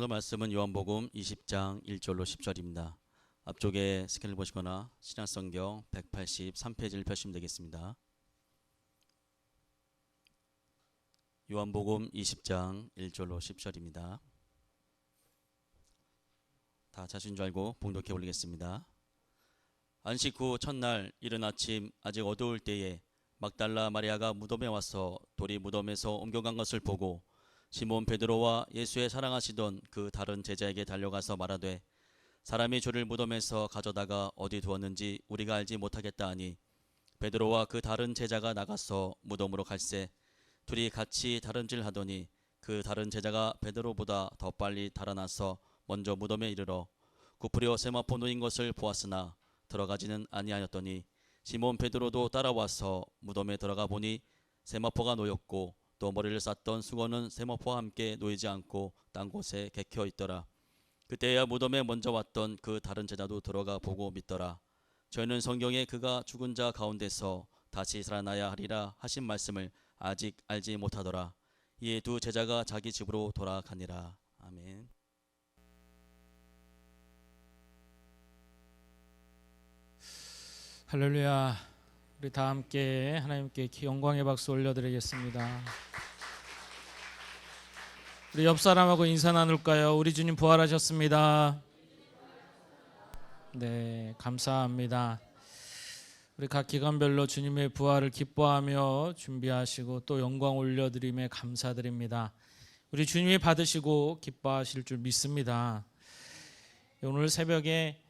오늘 말씀은 요한복음 20장 1절로 10절입니다. 앞쪽에 스캔을 보시거나 신약성경 183페이지를 펴시면 되겠습니다. 요한복음 20장 1절로 10절입니다. 다 자신 줄 알고 봉독해 올리겠습니다. 안식 후 첫날 이른 아침 아직 어두울 때에 막달라 마리아가 무덤에 와서 돌이 무덤에서 옮겨간 것을 보고 시몬 베드로와 예수의 사랑하시던 그 다른 제자에게 달려가서 말하되 사람이 주를 무덤에서 가져다가 어디 두었는지 우리가 알지 못하겠다 하니 베드로와 그 다른 제자가 나가서 무덤으로 갈새 둘이 같이 다름질하더니 그 다른 제자가 베드로보다 더 빨리 달아나서 먼저 무덤에 이르러 구부려 세마포 놓인 것을 보았으나 들어가지는 아니하였더니 시몬 베드로도 따라와서 무덤에 들어가 보니 세마포가 놓였고 또 머리를 쌌던 수건은 세마포와 함께 놓이지 않고 딴 곳에 개켜 있더라. 그때야 무덤에 먼저 왔던 그 다른 제자도 들어가 보고 믿더라. 저희는 성경에 그가 죽은 자 가운데서 다시 살아나야 하리라 하신 말씀을 아직 알지 못하더라. 이에 두 제자가 자기 집으로 돌아가니라. 아멘. 할렐루야. 우리 다 함께 하나님께 영광의 박수 올려드리겠습니다. 우리 옆 사람하고 인사 나눌까요? 우리 주님 부활하셨습니다. 네, 감사합니다. 우리 각 기간별로 주님의 부활을 기뻐하며 준비하시고 또 영광 올려드림에 감사드립니다. 우리 주님이 받으시고 기뻐하실 줄 믿습니다. 오늘 새벽에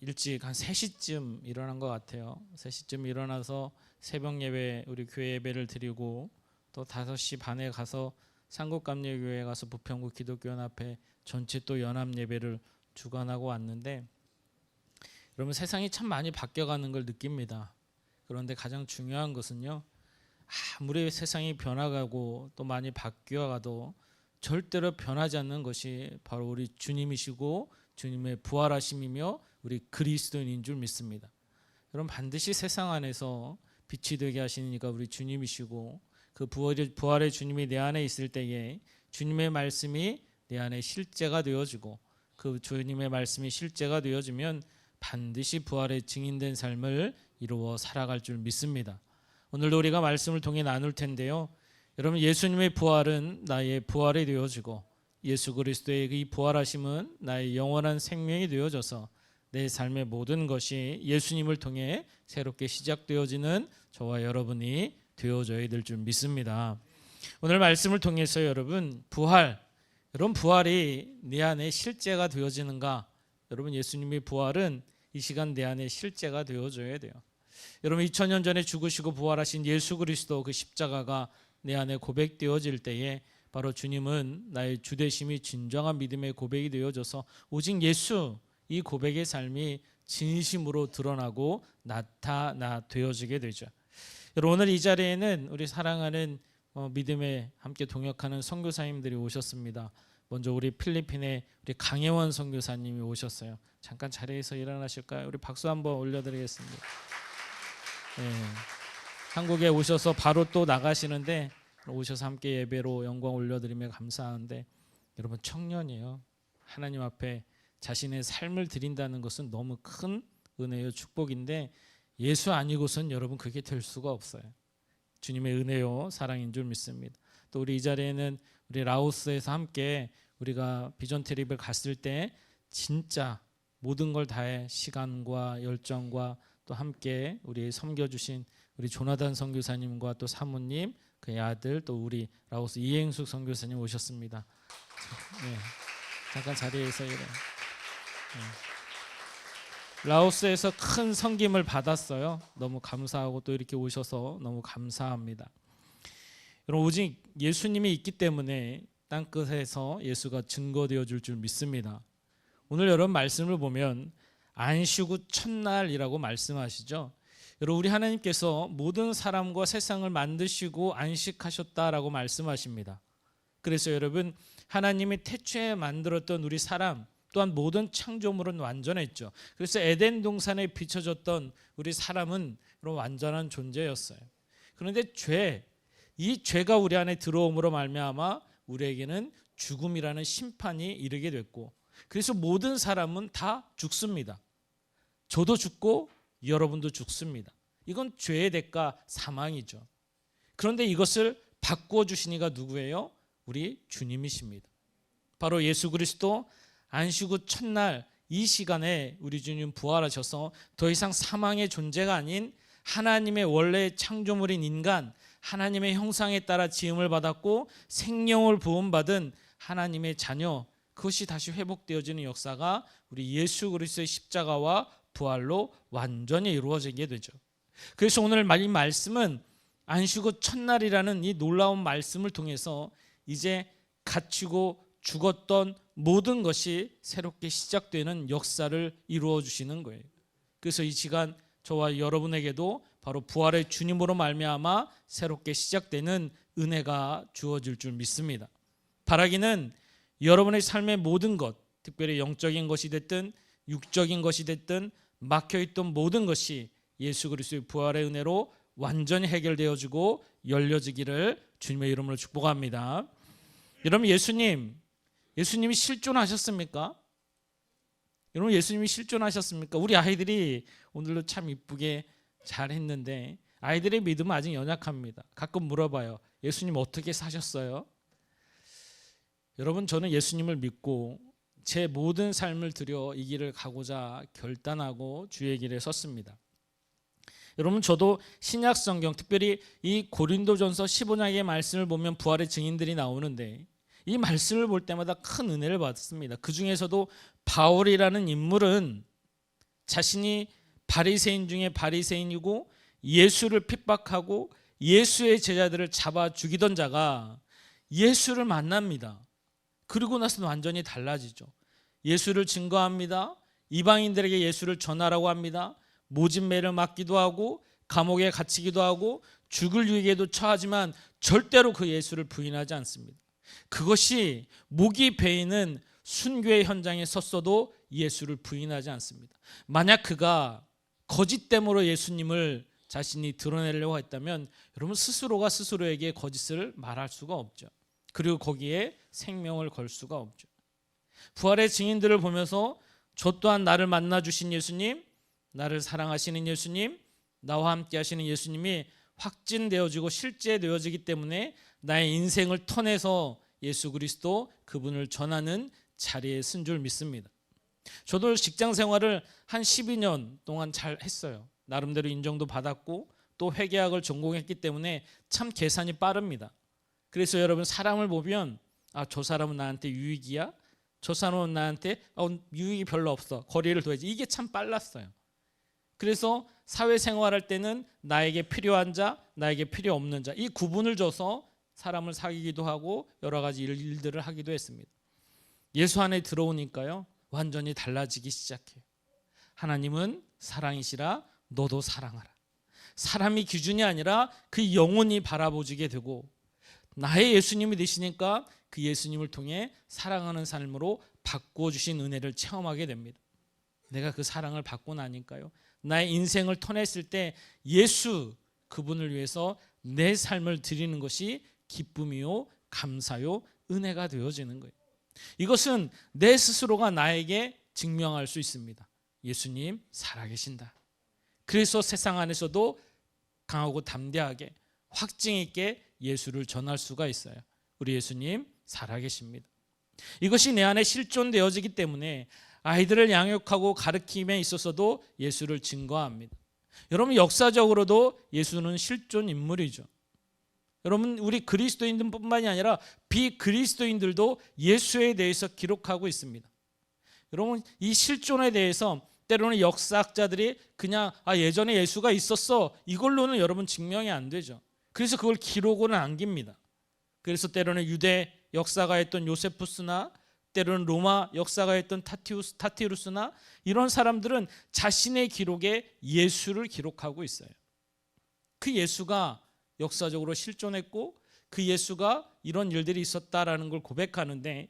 일찍 한 3시쯤 일어난 것 같아요. 3시쯤 일어나서 새벽 예배, 우리 교회 예배를 드리고 또 5시 반에 가서 상국감리교회 가서 부평구 기독교연합회 전체 또 연합 예배를 주관하고 왔는데, 여러분 세상이 참 많이 바뀌어가는 걸 느낍니다. 그런데 가장 중요한 것은요, 아무리 세상이 변화가고 또 많이 바뀌어가도 절대로 변하지 않는 것이 바로 우리 주님이시고 주님의 부활하심이며 우리 그리스도인인 줄 믿습니다. 여러분 반드시 세상 안에서 빛이 되게 하시니까 우리 주님이시고 그 부활의 주님이 내 안에 있을 때에 주님의 말씀이 내 안에 실제가 되어지고 그 주님의 말씀이 실제가 되어지면 반드시 부활의 증인된 삶을 이루어 살아갈 줄 믿습니다. 오늘도 우리가 말씀을 통해 나눌 텐데요, 여러분 예수님의 부활은 나의 부활이 되어지고 예수 그리스도의 이 부활하심은 나의 영원한 생명이 되어져서 내 삶의 모든 것이 예수님을 통해 새롭게 시작되어지는 저와 여러분이 되어져야 될 줄 믿습니다. 오늘 말씀을 통해서 여러분 부활이 내 안에 실제가 되어지는가? 여러분 예수님의 부활은 이 시간 내 안에 실제가 되어져야 돼요. 여러분 2000년 전에 죽으시고 부활하신 예수 그리스도 그 십자가가 내 안에 고백되어질 때에 바로 주님은 나의 주되심이 진정한 믿음의 고백이 되어져서 오직 예수, 이 고백의 삶이 진심으로 드러나고 나타나 되어지게 되죠. 여러분 오늘 이 자리에는 우리 사랑하는 믿음에 함께 동역하는 선교사님들이 오셨습니다. 먼저 우리 필리핀의 우리 강혜원 선교사님이 오셨어요. 잠깐 자리에서 일어나실까요? 우리 박수 한번 올려드리겠습니다. 네. 한국에 오셔서 바로 또 나가시는데 오셔서 함께 예배로 영광 올려드리며 감사하는데, 여러분 청년이에요. 하나님 앞에 자신의 삶을 드린다는 것은 너무 큰 은혜요 축복인데 예수 아니고선 여러분 그게 될 수가 없어요. 주님의 은혜요 사랑인 줄 믿습니다. 또 우리 이 자리에는 우리 라오스에서 함께 우리가 비전 트립을 갔을 때 진짜 모든 걸 다해 시간과 열정과 또 함께 우리 섬겨주신 우리 조나단 선교사님과 또 사모님, 그의 아들, 또 우리 라오스 이행숙 선교사님 오셨습니다. 네, 잠깐 자리에서 일어나. 라오스에서 큰 섬김을 받았어요. 너무 감사하고 또 이렇게 오셔서 너무 감사합니다. 여러분 오직 예수님이 있기 때문에 땅끝에서 예수가 증거되어 줄 믿습니다. 오늘 여러분 말씀을 보면 안식 후 첫날이라고 말씀하시죠. 여러분 우리 하나님께서 모든 사람과 세상을 만드시고 안식하셨다라고 말씀하십니다. 그래서 여러분 하나님이 태초에 만들었던 우리 사람 또한 모든 창조물은 완전했죠. 그래서 에덴 동산에 비춰졌던 우리 사람은 완전한 존재였어요. 그런데 이 죄가 우리 안에 들어옴으로 말미암아 우리에게는 죽음이라는 심판이 이르게 됐고, 그래서 모든 사람은 다 죽습니다. 저도 죽고 여러분도 죽습니다. 이건 죄의 대가 사망이죠. 그런데 이것을 바꾸어 주신 이가 누구예요? 우리 주님이십니다. 바로 예수 그리스도 안식 후 첫날 이 시간에 우리 주님 부활하셔서 더 이상 사망의 존재가 아닌 하나님의 원래 창조물인 인간, 하나님의 형상에 따라 지음을 받았고 생명을 부음받은 하나님의 자녀, 그것이 다시 회복되어지는 역사가 우리 예수 그리스도의 십자가와 부활로 완전히 이루어지게 되죠. 그래서 오늘 이 말씀은 안식 후 첫날이라는 이 놀라운 말씀을 통해서 이제 갇히고 죽었던 모든 것이 새롭게 시작되는 역사를 이루어 주시는 거예요. 그래서 이 시간 저와 여러분에게도 바로 부활의 주님으로 말미암아 새롭게 시작되는 은혜가 주어질 줄 믿습니다. 바라기는 여러분의 삶의 모든 것, 특별히 영적인 것이 됐든 육적인 것이 됐든 막혀있던 모든 것이 예수 그리스도의 부활의 은혜로 완전히 해결되어지고 열려지기를 주님의 이름으로 축복합니다. 여러분, 예수님이 실존하셨습니까? 여러분, 예수님이 실존하셨습니까? 우리 아이들이 오늘도 참 이쁘게 잘했는데 아이들의 믿음은 아직 연약합니다. 가끔 물어봐요. 예수님 어떻게 사셨어요? 여러분, 저는 예수님을 믿고 제 모든 삶을 들여 이 길을 가고자 결단하고 주의 길에 섰습니다. 여러분, 저도 신약 성경, 특별히 이 고린도전서 15장의 말씀을 보면 부활의 증인들이 나오는데 이 말씀을 볼 때마다 큰 은혜를 받습니다. 그 중에서도 바울이라는 인물은 자신이 바리새인 중에 바리새인이고 예수를 핍박하고 예수의 제자들을 잡아 죽이던 자가 예수를 만납니다. 그리고 나서는 완전히 달라지죠. 예수를 증거합니다. 이방인들에게 예수를 전하라고 합니다. 모진 매를 맞기도 하고 감옥에 갇히기도 하고 죽을 위기에도 처하지만 절대로 그 예수를 부인하지 않습니다. 그것이 목이 베이는 순교의 현장에 섰어도 예수를 부인하지 않습니다. 만약 그가 거짓됨으로 예수님을 자신이 드러내려고 했다면 여러분, 스스로가 스스로에게 거짓을 말할 수가 없죠. 그리고 거기에 생명을 걸 수가 없죠. 부활의 증인들을 보면서 저 또한 나를 만나 주신 예수님, 나를 사랑하시는 예수님, 나와 함께 하시는 예수님이 확진되어지고 실제되어지기 때문에 나의 인생을 터내서 예수 그리스도 그분을 전하는 자리에 쓴 줄 믿습니다. 저도 직장 생활을 한 12년 동안 잘 했어요. 나름대로 인정도 받았고 또 회계학을 전공했기 때문에 참 계산이 빠릅니다. 그래서 여러분, 사람을 보면 저 사람은 나한테 유익이야? 저 사람은 나한테 유익이 별로 없어. 거리를 둬야지. 이게 참 빨랐어요. 그래서 사회생활할 때는 나에게 필요한 자, 나에게 필요 없는 자, 이 구분을 줘서 사람을 사귀기도 하고 여러 가지 일들을 하기도 했습니다. 예수 안에 들어오니까요, 완전히 달라지기 시작해요. 하나님은 사랑이시라 너도 사랑하라. 사람이 기준이 아니라 그 영혼이 바라보지게 되고 나의 예수님이 되시니까 그 예수님을 통해 사랑하는 삶으로 바꾸어 주신 은혜를 체험하게 됩니다. 내가 그 사랑을 받고 나니까요, 나의 인생을 터냈을 때 예수 그분을 위해서 내 삶을 드리는 것이 기쁨이요 감사요 은혜가 되어지는 거예요. 이것은 내 스스로가 나에게 증명할 수 있습니다. 예수님 살아계신다. 그래서 세상 안에서도 강하고 담대하게 확증 있게 예수를 전할 수가 있어요. 우리 예수님 살아계십니다. 이것이 내 안에 실존되어지기 때문에 아이들을 양육하고 가르침에 있어서도 예수를 증거합니다. 여러분, 역사적으로도 예수는 실존 인물이죠. 여러분, 우리 그리스도인들뿐만이 아니라 비그리스도인들도 예수에 대해서 기록하고 있습니다. 여러분, 이 실존에 대해서 때로는 역사학자들이 그냥 예전에 예수가 있었어, 이걸로는 여러분 증명이 안 되죠. 그래서 그걸 기록으로 남깁니다. 그래서 때로는 유대 역사가였던 요세푸스나 때로는 로마 역사가였던 타티루스나 이런 사람들은 자신의 기록에 예수를 기록하고 있어요. 그 예수가 역사적으로 실존했고 그 예수가 이런 일들이 있었다라는 걸 고백하는데,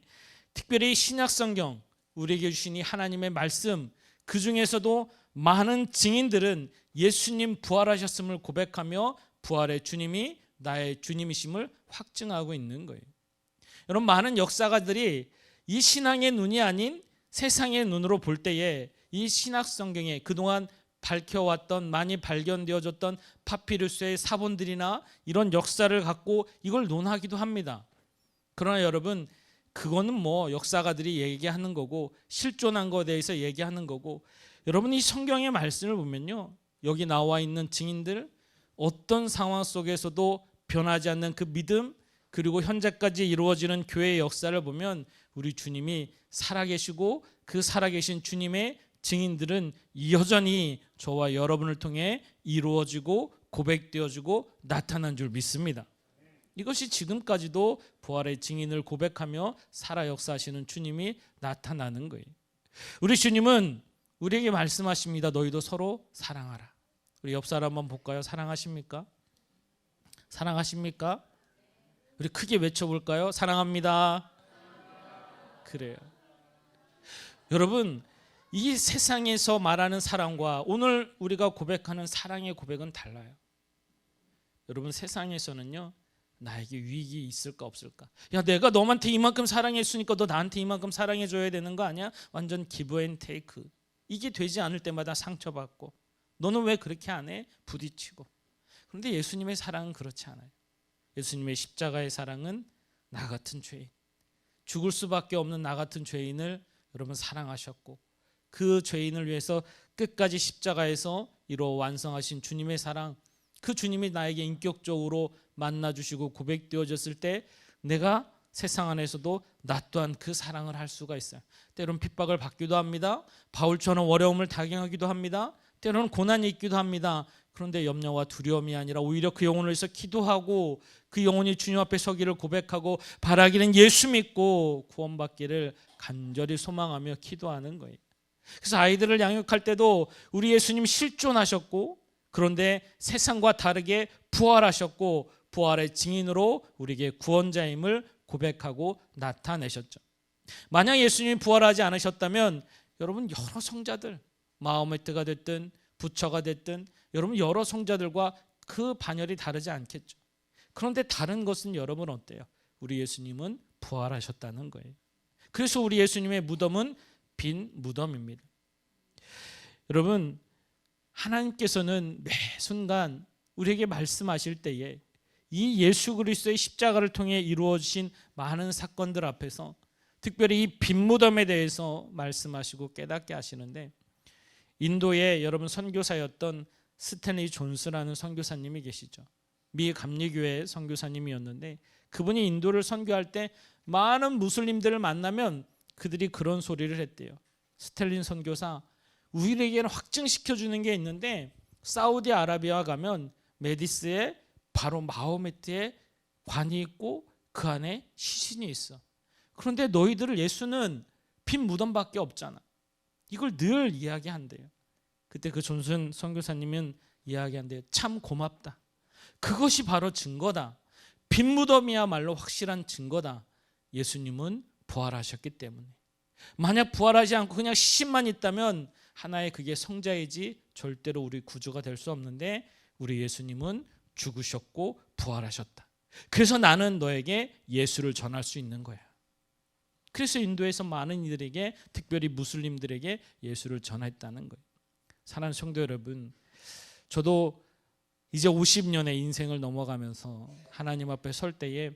특별히 신약성경 우리에게 주신 이 하나님의 말씀, 그 중에서도 많은 증인들은 예수님 부활하셨음을 고백하며 부활의 주님이 나의 주님이심을 확증하고 있는 거예요. 여러분, 많은 역사가들이 이 신앙의 눈이 아닌 세상의 눈으로 볼 때에 이 신학 성경에 그동안 밝혀왔던, 많이 발견되어졌던 파피루스의 사본들이나 이런 역사를 갖고 이걸 논하기도 합니다. 그러나 여러분, 그거는 뭐 역사가들이 얘기하는 거고 실존한 것에 대해서 얘기하는 거고, 여러분 이 성경의 말씀을 보면요, 여기 나와 있는 증인들, 어떤 상황 속에서도 변하지 않는 그 믿음, 그리고 현재까지 이루어지는 교회의 역사를 보면 우리 주님이 살아계시고 그 살아계신 주님의 증인들은 여전히 저와 여러분을 통해 이루어지고 고백되어지고 나타난 줄 믿습니다. 이것이 지금까지도 부활의 증인을 고백하며 살아 역사하시는 주님이 나타나는 거예요. 우리 주님은 우리에게 말씀하십니다. 너희도 서로 사랑하라. 우리 옆 사람 한번 볼까요? 사랑하십니까? 사랑하십니까? 우리 크게 외쳐볼까요? 사랑합니다. 그래요. 여러분, 이 세상에서 말하는 사랑과 오늘 우리가 고백하는 사랑의 고백은 달라요. 여러분, 세상에서는요, 나에게 유익이 있을까 없을까? 야, 내가 너한테 이만큼 사랑했으니까 너 나한테 이만큼 사랑해줘야 되는 거 아니야? 완전 기브 앤 테이크. 이게 되지 않을 때마다 상처받고, 너는 왜 그렇게 안 해? 부딪히고. 그런데 예수님의 사랑은 그렇지 않아요. 예수님의 십자가의 사랑은 나 같은 죄인, 죽을 수밖에 없는 나 같은 죄인을 여러분 사랑하셨고, 그 죄인을 위해서 끝까지 십자가에서 이루어 완성하신 주님의 사랑, 그 주님이 나에게 인격적으로 만나주시고 고백되어졌을 때 내가 세상 안에서도 나 또한 그 사랑을 할 수가 있어요. 때로는 핍박을 받기도 합니다. 바울처럼 어려움을 당하기도 합니다. 때로는 고난이 있기도 합니다. 그런데 염려와 두려움이 아니라 오히려 그 영혼을 위해서 기도하고 그 영혼이 주님 앞에 서기를 고백하고 바라기는 예수 믿고 구원받기를 간절히 소망하며 기도하는 거예요. 그래서 아이들을 양육할 때도 우리 예수님 실존하셨고, 그런데 세상과 다르게 부활하셨고 부활의 증인으로 우리에게 구원자임을 고백하고 나타내셨죠. 만약 예수님이 부활하지 않으셨다면 여러분 여러 성자들, 마호메트가 됐든 부처가 됐든 여러분 여러 성자들과 그 반열이 다르지 않겠죠. 그런데 다른 것은 여러분 어때요? 우리 예수님은 부활하셨다는 거예요. 그래서 우리 예수님의 무덤은 빈 무덤입니다. 여러분, 하나님께서는 매 순간 우리에게 말씀하실 때에 이 예수 그리스도의 십자가를 통해 이루어진 많은 사건들 앞에서 특별히 이 빈 무덤에 대해서 말씀하시고 깨닫게 하시는데, 인도에 여러분 선교사였던 스탠리 존스라는 선교사님이 계시죠. 미 감리교회 선교사님이었는데, 그분이 인도를 선교할 때 많은 무슬림들을 만나면 그들이 그런 소리를 했대요. 스탠리 선교사, 우리에게는 확증시켜주는 게 있는데 사우디아라비아 가면 메디스에 바로 마호메트의 관이 있고 그 안에 시신이 있어. 그런데 너희들 예수는 빈 무덤밖에 없잖아. 이걸 늘 이야기한대요. 그때 그 존슨 선교사님은 이야기한대요. 참 고맙다. 그것이 바로 증거다. 빈 무덤이야말로 확실한 증거다. 예수님은 부활하셨기 때문에. 만약 부활하지 않고 그냥 시신만 있다면 하나의 그게 성자이지 절대로 우리 구주가 될 수 없는데, 우리 예수님은 죽으셨고 부활하셨다. 그래서 나는 너에게 예수를 전할 수 있는 거야. 그래서 인도에서 많은 이들에게, 특별히 무슬림들에게 예수를 전했다는 거예요. 사랑하는 성도 여러분, 저도 이제 50년의 인생을 넘어가면서 하나님 앞에 설 때에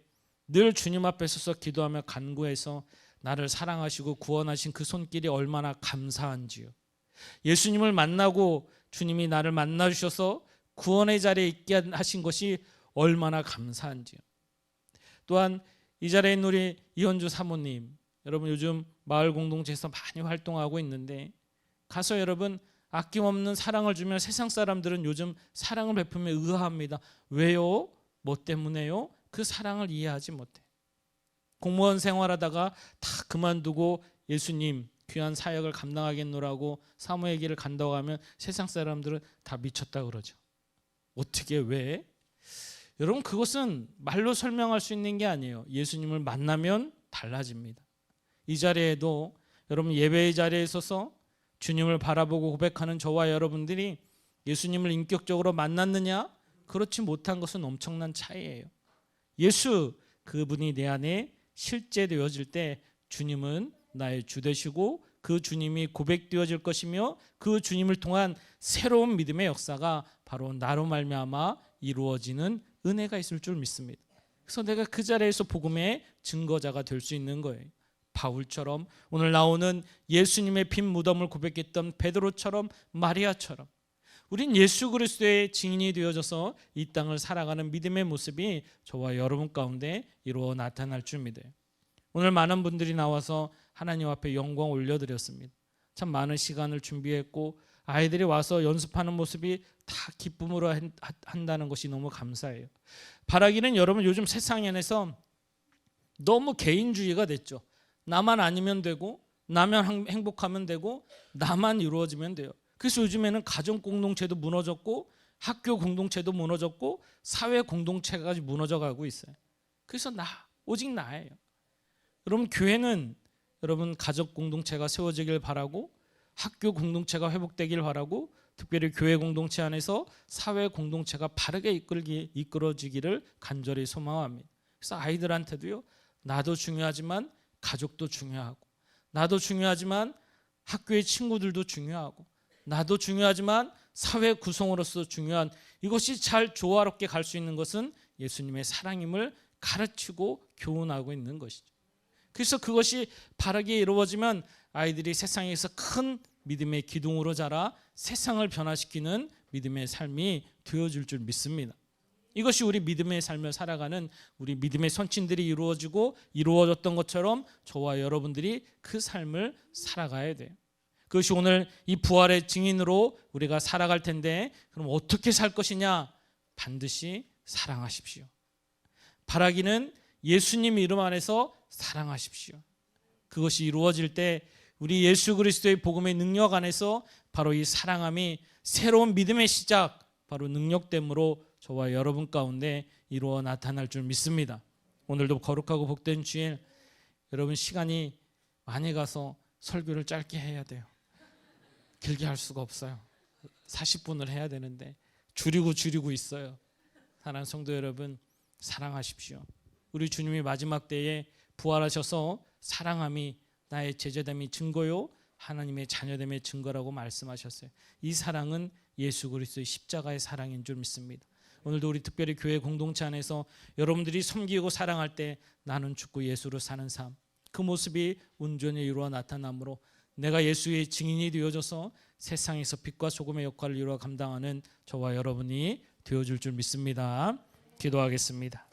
늘 주님 앞에 서서 기도하며 간구해서 나를 사랑하시고 구원하신 그 손길이 얼마나 감사한지요. 예수님을 만나고 주님이 나를 만나 주셔서 구원의 자리에 있게 하신 것이 얼마나 감사한지요. 또한 이 자리에 있는 우리 이현주 사모님, 여러분 요즘 마을 공동체에서 많이 활동하고 있는데, 가서 여러분 아낌없는 사랑을 주면 세상 사람들은 요즘 사랑을 베풀며 의아합니다. 왜요? 뭐 때문에요? 그 사랑을 이해하지 못해. 공무원 생활하다가 다 그만두고 예수님 귀한 사역을 감당하겠노라고 사모의 길을 간다고 하면 세상 사람들은 다 미쳤다 그러죠. 어떻게, 왜? 여러분, 그것은 말로 설명할 수 있는 게 아니에요. 예수님을 만나면 달라집니다. 이 자리에도 여러분 예배의 자리에 서서 주님을 바라보고 고백하는 저와 여러분들이 예수님을 인격적으로 만났느냐? 그렇지 못한 것은 엄청난 차이예요. 예수, 그분이 내 안에 실제되어질 때 주님은 나의 주 되시고 그 주님이 고백되어질 것이며 그 주님을 통한 새로운 믿음의 역사가 바로 나로 말미암아 이루어지는 은혜가 있을 줄 믿습니다. 그래서 내가 그 자리에서 복음의 증거자가 될 수 있는 거예요. 바울처럼, 오늘 나오는 예수님의 빈 무덤을 고백했던 베드로처럼, 마리아처럼 우린 예수 그리스도의 증인이 되어져서 이 땅을 살아가는 믿음의 모습이 저와 여러분 가운데 이루어 나타날 줄 믿어요. 오늘 많은 분들이 나와서 하나님 앞에 영광 올려드렸습니다. 참 많은 시간을 준비했고 아이들이 와서 연습하는 모습이 다 기쁨으로 한다는 것이 너무 감사해요. 바라기는 여러분 요즘 세상 안에서 너무 개인주의가 됐죠. 나만 아니면 되고 나만 행복하면 되고 나만 이루어지면 돼요. 그래서 요즘에는 가정 공동체도 무너졌고 학교 공동체도 무너졌고 사회 공동체까지 무너져가고 있어요. 그래서 오직 나예요. 여러분 교회는 여러분 가족 공동체가 세워지길 바라고 학교 공동체가 회복되길 바라고 특별히 교회 공동체 안에서 사회 공동체가 바르게 이끌어지기를 간절히 소망합니다. 그래서 아이들한테도요. 나도 중요하지만 가족도 중요하고 나도 중요하지만 학교의 친구들도 중요하고 나도 중요하지만 사회 구성으로서 중요한 이것이 잘 조화롭게 갈 수 있는 것은 예수님의 사랑임을 가르치고 교훈하고 있는 것이죠. 그래서 그것이 바르게 이루어지면 아이들이 세상에서 큰 믿음의 기둥으로 자라 세상을 변화시키는 믿음의 삶이 되어줄 줄 믿습니다. 이것이 우리 믿음의 삶을 살아가는 우리 믿음의 선친들이 이루어지고 이루어졌던 것처럼 저와 여러분들이 그 삶을 살아가야 돼요. 그것이 오늘 이 부활의 증인으로 우리가 살아갈 텐데 그럼 어떻게 살 것이냐? 반드시 사랑하십시오. 바라기는 예수님 이름 안에서 사랑하십시오. 그것이 이루어질 때 우리 예수 그리스도의 복음의 능력 안에서 바로 이 사랑함이 새로운 믿음의 시작, 바로 능력됨으로 저와 여러분 가운데 이루어 나타날 줄 믿습니다. 오늘도 거룩하고 복된 주일, 여러분 시간이 많이 가서 설교를 짧게 해야 돼요. 길게 할 수가 없어요. 40분을 해야 되는데 줄이고 있어요. 사랑하는 성도 여러분, 사랑하십시오. 우리 주님이 마지막 때에 부활하셔서 사랑함이 나의 제자됨이 증거요 하나님의 자녀됨의 증거라고 말씀하셨어요. 이 사랑은 예수 그리스도의 십자가의 사랑인 줄 믿습니다. 오늘도 우리 특별히 교회 공동체 안에서 여러분들이 섬기고 사랑할 때 나는 죽고 예수로 사는 삶, 그 모습이 온전히 이루어 나타나므로 내가 예수의 증인이 되어져서 세상에서 빛과 소금의 역할을 이루어 감당하는 저와 여러분이 되어줄 줄 믿습니다. 기도하겠습니다.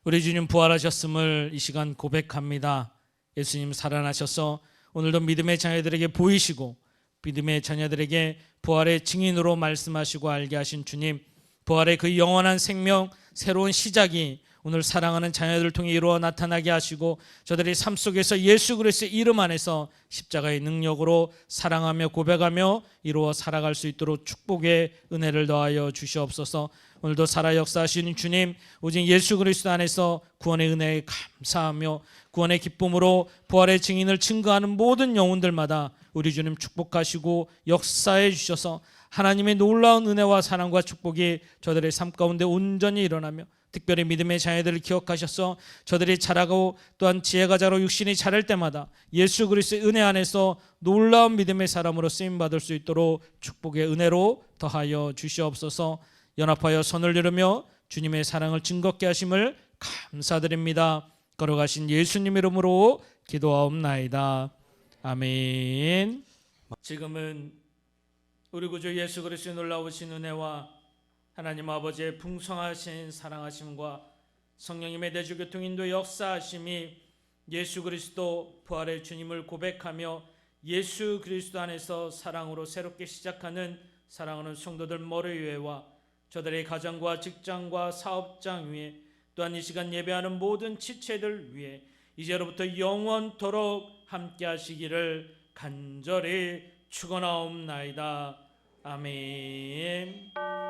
우리 주님 부활하셨음을 이 시간 고백합니다. 예수님 살아나셔서 오늘도 믿음의 자녀들에게 보이시고 믿음의 자녀들에게 부활의 증인으로 말씀하시고 알게 하신 주님, 부활의 그 영원한 생명, 새로운 시작이 오늘 사랑하는 자녀들을 통해 이루어 나타나게 하시고 저들의 삶 속에서 예수 그리스도의 이름 안에서 십자가의 능력으로 사랑하며 고백하며 이루어 살아갈 수 있도록 축복의 은혜를 더하여 주시옵소서. 오늘도 살아 역사하시는 주님, 오직 예수 그리스도 안에서 구원의 은혜에 감사하며 구원의 기쁨으로 부활의 증인을 증거하는 모든 영혼들마다 우리 주님 축복하시고 역사해 주셔서 하나님의 놀라운 은혜와 사랑과 축복이 저들의 삶 가운데 온전히 일어나며 특별히 믿음의 자녀들을 기억하셔서 저들이 자라고 또한 지혜가 자로 육신이 자랄 때마다 예수 그리스도의 은혜 안에서 놀라운 믿음의 사람으로 쓰임받을 수 있도록 축복의 은혜로 더하여 주시옵소서. 연합하여 손을 이루며 주님의 사랑을 증거케 하심을 감사드립니다. 걸어가신 예수님 이름으로 기도하옵나이다. 아멘. 지금은 우리 구주 예수 그리스도의 놀라우신 은혜와 하나님 아버지의 풍성하신 사랑하심과 성령님의 내주교통 인도 역사하심이 예수 그리스도 부활의 주님을 고백하며 예수 그리스도 안에서 사랑으로 새롭게 시작하는 사랑하는 성도들 머리 위에와 저들의 가정과 직장과 사업장 위에 또한 이 시간 예배하는 모든 지체들 위에 이제로부터 영원토록 함께 하시기를 간절히 축원하옵나이다. 아멘.